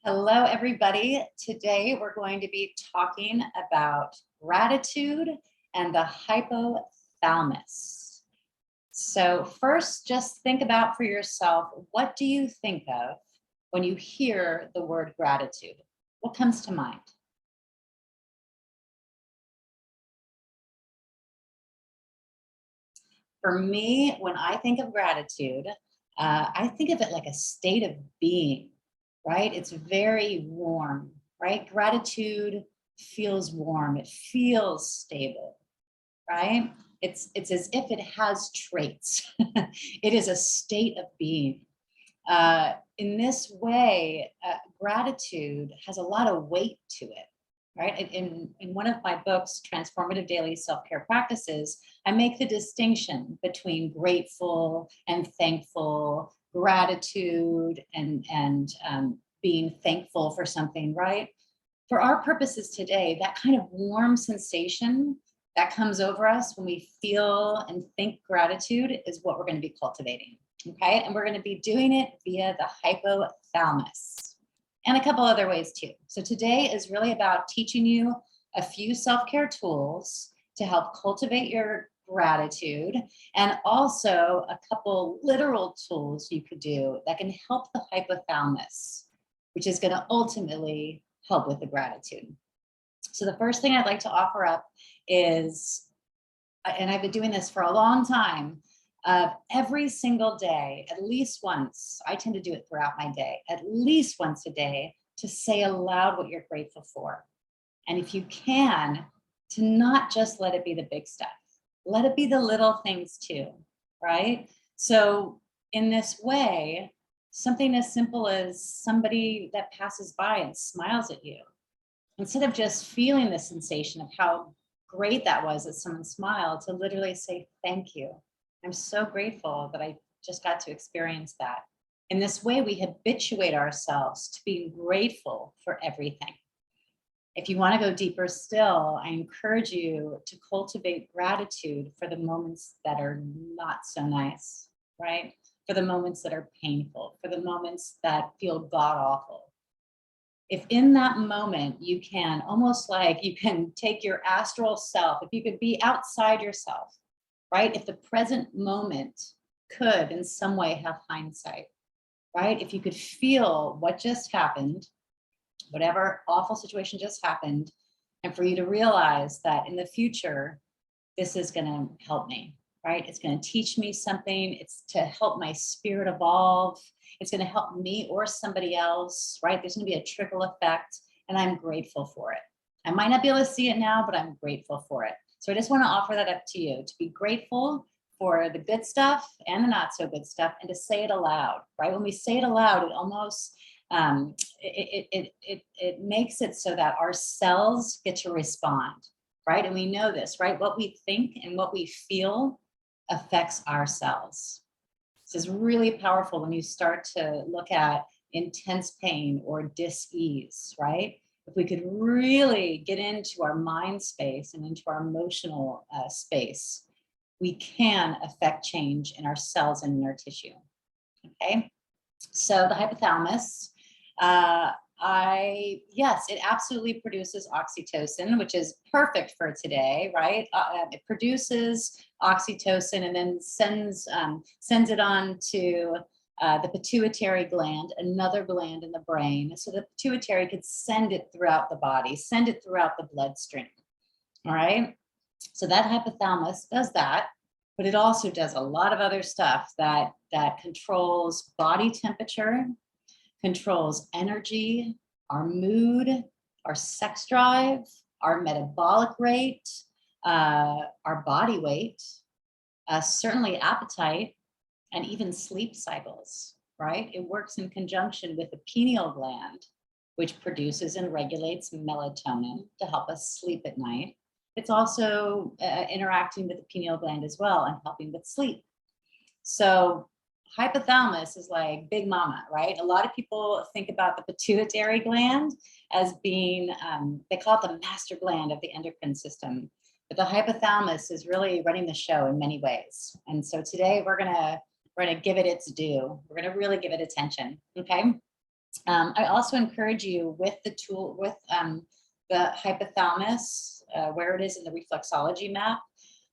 Hello, everybody. Today we're going to be talking about gratitude and the hypothalamus. So first, just think about for yourself, what do you think of when you hear the word gratitude? What comes to mind? For me, when I think of gratitude, I think of it like a state of being, right? It's very warm, right? Gratitude feels warm. It feels stable, right? It's as if it has traits. It is a state of being. In this way, gratitude has a lot of weight to it, right? In one of my books, Transformative Daily Self-Care Practices, I make the distinction between grateful and thankful, gratitude and being thankful for something, right? For our purposes today, that kind of warm sensation that comes over us when we feel and think gratitude is what we're going to be cultivating. Okay, and we're going to be doing it via the hypothalamus and a couple other ways too. So today is really about teaching you a few self-care tools to help cultivate your gratitude, and also a couple literal tools you could do that can help the hypothalamus, which is going to ultimately help with the gratitude. So the first thing I'd like to offer up is, and I've been doing this for a long time, every single day, at least once, I tend to do it throughout my day, at least once a day, to say aloud what you're grateful for. And if you can, to not just let it be the big stuff, let it be the little things too, right? So in this way, something as simple as somebody that passes by and smiles at you, instead of just feeling the sensation of how great that was that someone smiled, to literally say, thank you. I'm so grateful that I just got to experience that. In this way, we habituate ourselves to being grateful for everything. If you want to go deeper still, I encourage you to cultivate gratitude for the moments that are not so nice, right? For the moments that are painful, for the moments that feel god-awful. If in that moment you can, almost like you can take your astral self, if you could be outside yourself, right? If the present moment could in some way have hindsight, right? If you could feel what just happened, whatever awful situation just happened, and for you to realize that in the future, this is going to help me, right? It's going to teach me something. It's to help my spirit evolve. It's going to help me or somebody else, right? There's going to be a trickle effect, and I'm grateful for it. I might not be able to see it now, but I'm grateful for it. So I just want to offer that up to you, to be grateful for the good stuff and the not so good stuff, and to say it aloud, right? When we say it aloud, it almost, it makes it so that our cells get to respond, right? And we know this, right? What we think and what we feel affects our cells. This is really powerful when you start to look at intense pain or dis-ease, right? If we could really get into our mind space and into our emotional space, we can affect change in our cells and in our tissue, okay? So the hypothalamus, yes, it absolutely produces oxytocin, which is perfect for today, right? It produces oxytocin and then sends it on to the pituitary gland, another gland in the brain. So the pituitary could send it throughout the body, send it throughout the bloodstream. All right. So that hypothalamus does that, but it also does a lot of other stuff that controls body temperature, controls energy, our mood, our sex drive, our metabolic rate, our body weight, certainly appetite, and even sleep cycles, right? It works in conjunction with the pineal gland, which produces and regulates melatonin to help us sleep at night. It's also interacting with the pineal gland as well and helping with sleep. So hypothalamus is like big mama, right? A lot of people think about the pituitary gland as being, they call it the master gland of the endocrine system. But the hypothalamus is really running the show in many ways. And so today we're gonna give it its due. We're gonna really give it attention, okay? I also encourage you with the tool, with the hypothalamus, where it is in the reflexology map.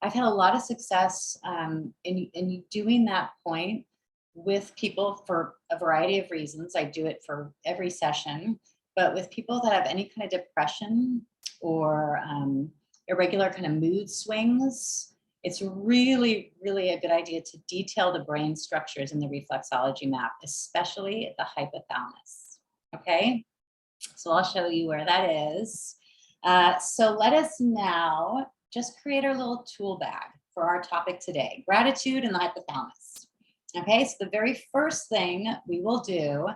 I've had a lot of success in doing that point with people for a variety of reasons. I do it for every session, but with people that have any kind of depression or irregular kind of mood swings, it's really, really a good idea to detail the brain structures in the reflexology map, especially at the hypothalamus. Okay, so I'll show you where that is. So let us now just create our little tool bag for our topic today, gratitude and the hypothalamus. Okay, so the very first thing we will do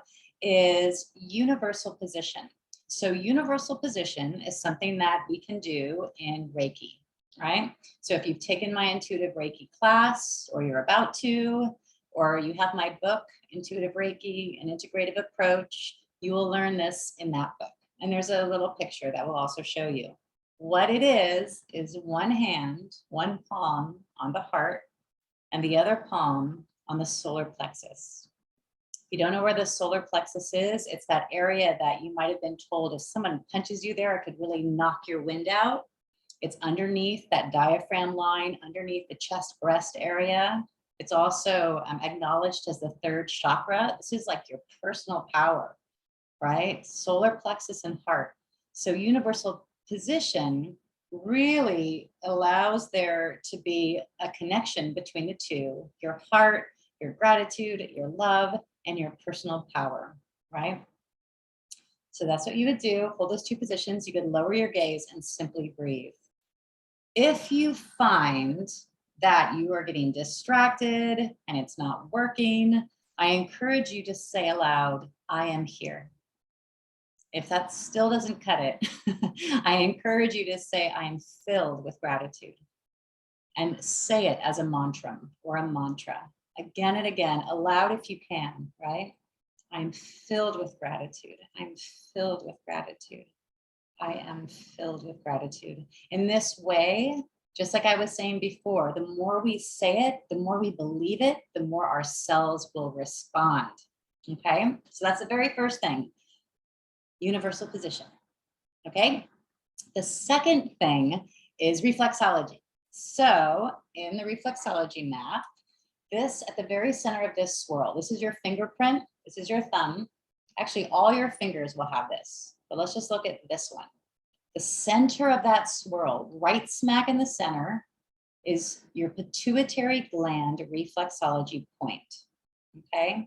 is universal position. So universal position is something that we can do in Reiki, right? So if you've taken my intuitive Reiki class, or you're about to, or you have my book, Intuitive Reiki, an Integrative Approach, you will learn this in that book. And there's a little picture that will also show you. What it is one hand, one palm on the heart, and the other palm on the solar plexus. If you don't know where the solar plexus is, it's that area that you might have been told if someone punches you there, it could really knock your wind out. It's underneath that diaphragm line, underneath the chest breast area. It's also acknowledged as the third chakra. This is like your personal power, right? Solar plexus and heart. So universal position really allows there to be a connection between the two, your heart, your gratitude, your love, and your personal power, right? So that's what you would do. Hold those two positions. You could lower your gaze and simply breathe. If you find that you are getting distracted and it's not working, I encourage you to say aloud, I am here. If that still doesn't cut it, I encourage you to say, I am filled with gratitude. And say it as a mantra or a mantra again and again, aloud if you can, right? I'm filled with gratitude. I'm filled with gratitude. I am filled with gratitude. In this way, just like I was saying before, the more we say it, the more we believe it, the more our cells will respond. Okay, so that's the very first thing. Universal position. Okay, the second thing is reflexology. So in the reflexology map, this at the very center of this swirl, this is your fingerprint, this is your thumb. Actually, all your fingers will have this, but let's just look at this one. The center of that swirl, right smack in the center, is your pituitary gland reflexology point. Okay.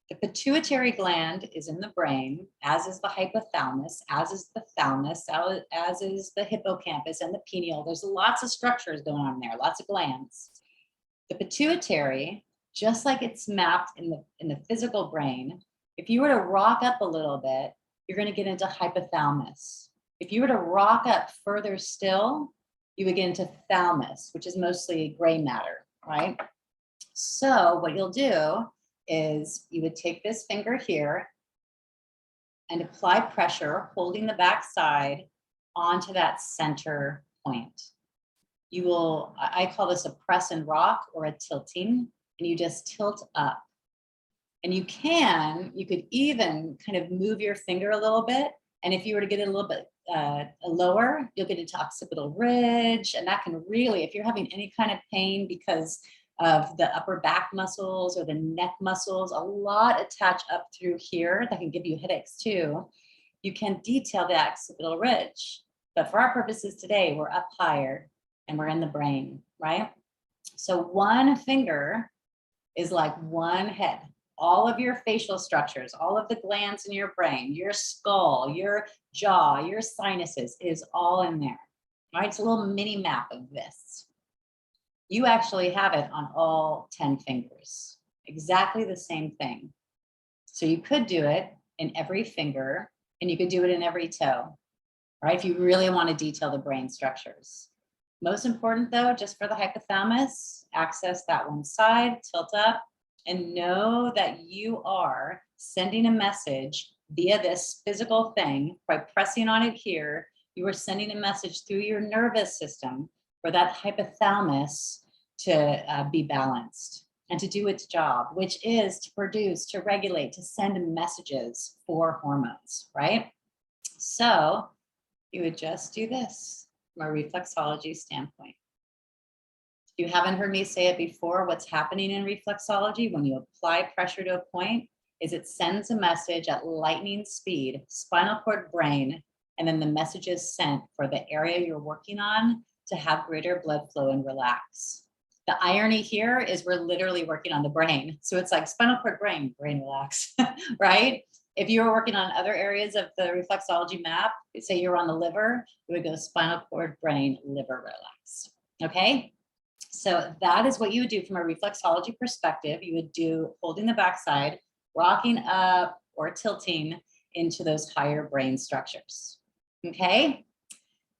The pituitary gland is in the brain, as is the hypothalamus, as is the thalamus, as is the hippocampus and the pineal. There's lots of structures going on there, lots of glands. The pituitary, just like it's mapped in the physical brain, if you were to rock up a little bit, you're going to get into hypothalamus. If you were to rock up further still, you would get into thalamus, which is mostly gray matter, right? So what you'll do is you would take this finger here and apply pressure, holding the back side onto that center point. You will, I call this a press and rock or a tilting, and you just tilt up. And you could even kind of move your finger a little bit. And if you were to get it a little bit lower, you'll get into Occipital Ridge. And that can really, if you're having any kind of pain because of the upper back muscles or the neck muscles, a lot attach up through here that can give you headaches too. You can detail the Occipital Ridge. But for our purposes today, we're up higher and we're in the brain, right? So one finger is like one head. All of your facial structures, all of the glands in your brain, your skull, your jaw, your sinuses is all in there. All right, it's a little mini map of this. You actually have it on all 10 fingers, exactly the same thing. So you could do it in every finger and you could do it in every toe, right? If you really want to detail the brain structures. Most important though, just for the hypothalamus, access that one side, tilt up, and know that you are sending a message via this physical thing by pressing on it here. You are sending a message through your nervous system for that hypothalamus to be balanced. and to do its job, which is to produce, to regulate, to send messages for hormones, right? So you would just do this from a reflexology standpoint. If you haven't heard me say it before, what's happening in reflexology when you apply pressure to a point is it sends a message at lightning speed, spinal cord, brain, and then the message is sent for the area you're working on to have greater blood flow and relax. The irony here is we're literally working on the brain. So it's like spinal cord, brain, relax, right? If you were working on other areas of the reflexology map, say you're on the liver, it would go spinal cord, brain, liver, relax, okay? So that is what you would do from a reflexology perspective. You would do holding the backside, rocking up or tilting into those higher brain structures, okay?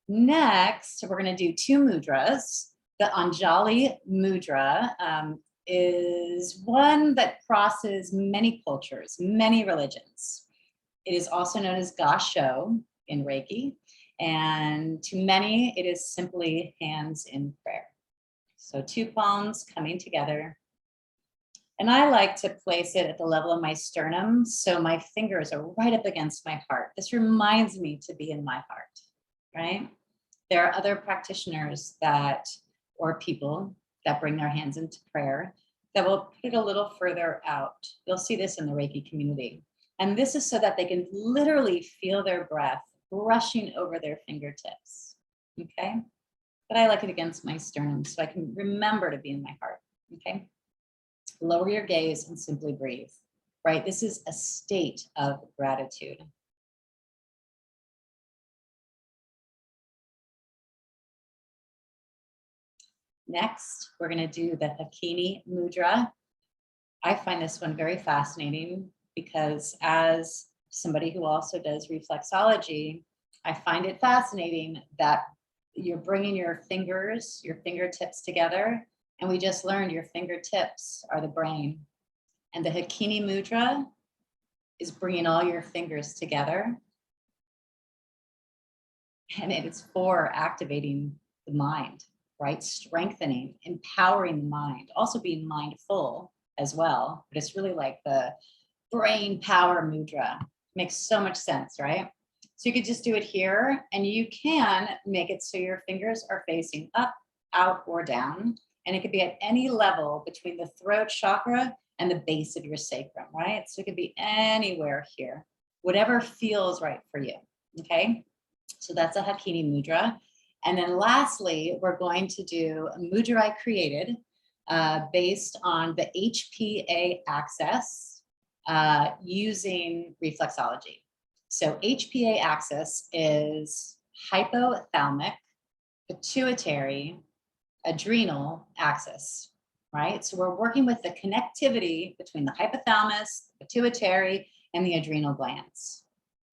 Next, we're gonna do 2 mudras. The Anjali Mudra is one that crosses many cultures, many religions. It is also known as Gasho in Reiki, and to many, it is simply hands in prayer. So 2 palms coming together. And I like to place it at the level of my sternum, so my fingers are right up against my heart. This reminds me to be in my heart, right? There are other practitioners or people that bring their hands into prayer that will put it a little further out. You'll see this in the Reiki community. And this is so that they can literally feel their breath brushing over their fingertips, okay? But I like it against my sternum so I can remember to be in my heart, okay? Lower your gaze and simply breathe, right? This is a state of gratitude. Next, we're going to do the Hakini Mudra. I find this one very fascinating because as somebody who also does reflexology, I find it fascinating that you're bringing your fingers, your fingertips together, and we just learned your fingertips are the brain. And the Hakini Mudra is bringing all your fingers together. And it is for activating the mind, right? Strengthening, empowering the mind, also being mindful as well. But it's really like the brain power mudra. Makes so much sense, right? So you could just do it here, and you can make it so your fingers are facing up, out, or down. And it could be at any level between the throat chakra and the base of your sacrum, right? So it could be anywhere here, whatever feels right for you, okay? So that's a Hakini Mudra. And then lastly, we're going to do a mudra I created based on the HPA axis using reflexology. So HPA axis is hypothalamic, pituitary, adrenal axis, right? So we're working with the connectivity between the hypothalamus, the pituitary, and the adrenal glands,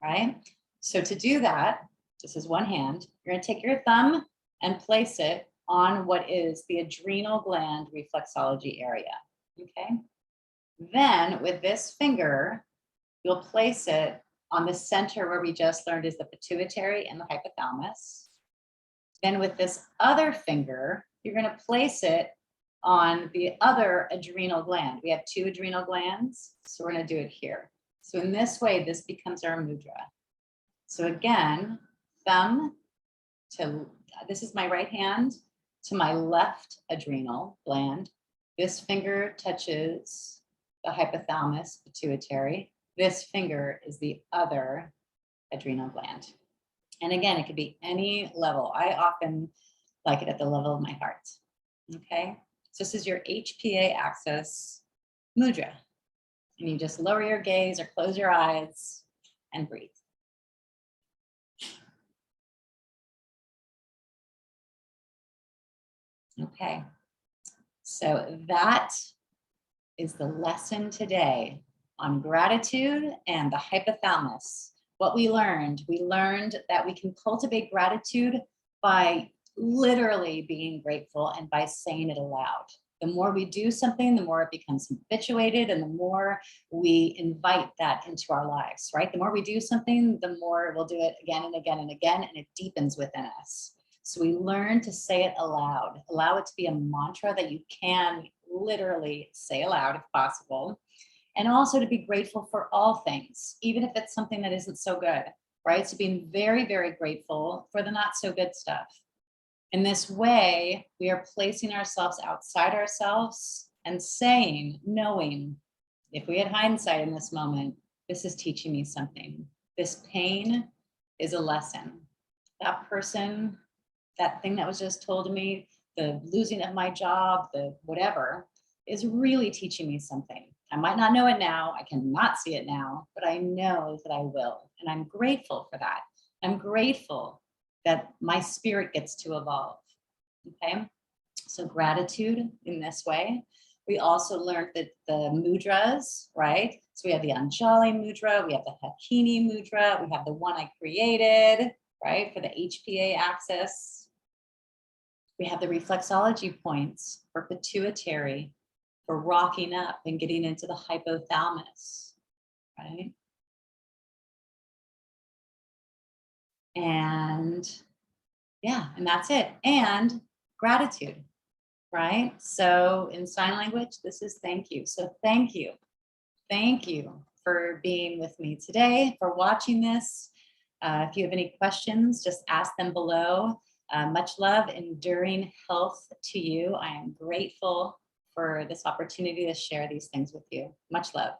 right? So to do that, this is one hand, you're gonna take your thumb and place it on what is the adrenal gland reflexology area, okay? Then with this finger, you'll place it on the center where we just learned is the pituitary and the hypothalamus. Then with this other finger, you're gonna place it on the other adrenal gland. We have 2 adrenal glands, so we're gonna do it here. So in this way, this becomes our mudra. So again, thumb to, this is my right hand, to my left adrenal gland. This finger touches the hypothalamus, pituitary. This finger is the other adrenal gland. And again, it could be any level. I often like it at the level of my heart, okay? So this is your HPA axis mudra. And you just lower your gaze or close your eyes and breathe. Okay, so that is the lesson today on gratitude and the hypothalamus. What we learned that we can cultivate gratitude by literally being grateful and by saying it aloud. The more we do something, the more it becomes habituated, and the more we invite that into our lives, right? The more we do something, the more we'll do it again and again and again, and it deepens within us. So we learn to say it aloud. Allow it to be a mantra that you can literally say aloud if possible. And also to be grateful for all things, even if it's something that isn't so good, right? So being very, very grateful for the not so good stuff. In this way, we are placing ourselves outside ourselves and saying, knowing, if we had hindsight in this moment, this is teaching me something. This pain is a lesson. That person, that thing that was just told to me, the losing of my job, the whatever, is really teaching me something. I might not know it now, I cannot see it now, but I know that I will. And I'm grateful for that. I'm grateful that my spirit gets to evolve. Okay, so gratitude in this way. We also learned that the mudras, right? So we have the Anjali Mudra, we have the Hakini Mudra, we have the one I created, right, for the HPA axis. We have the reflexology points for pituitary, for rocking up and getting into the hypothalamus, right? And yeah, and that's it. And gratitude, right? So in sign language, this is thank you. So thank you. Thank you for being with me today, for watching this. If you have any questions, just ask them below. Much love, enduring health to you. I am grateful for this opportunity to share these things with you. Much love.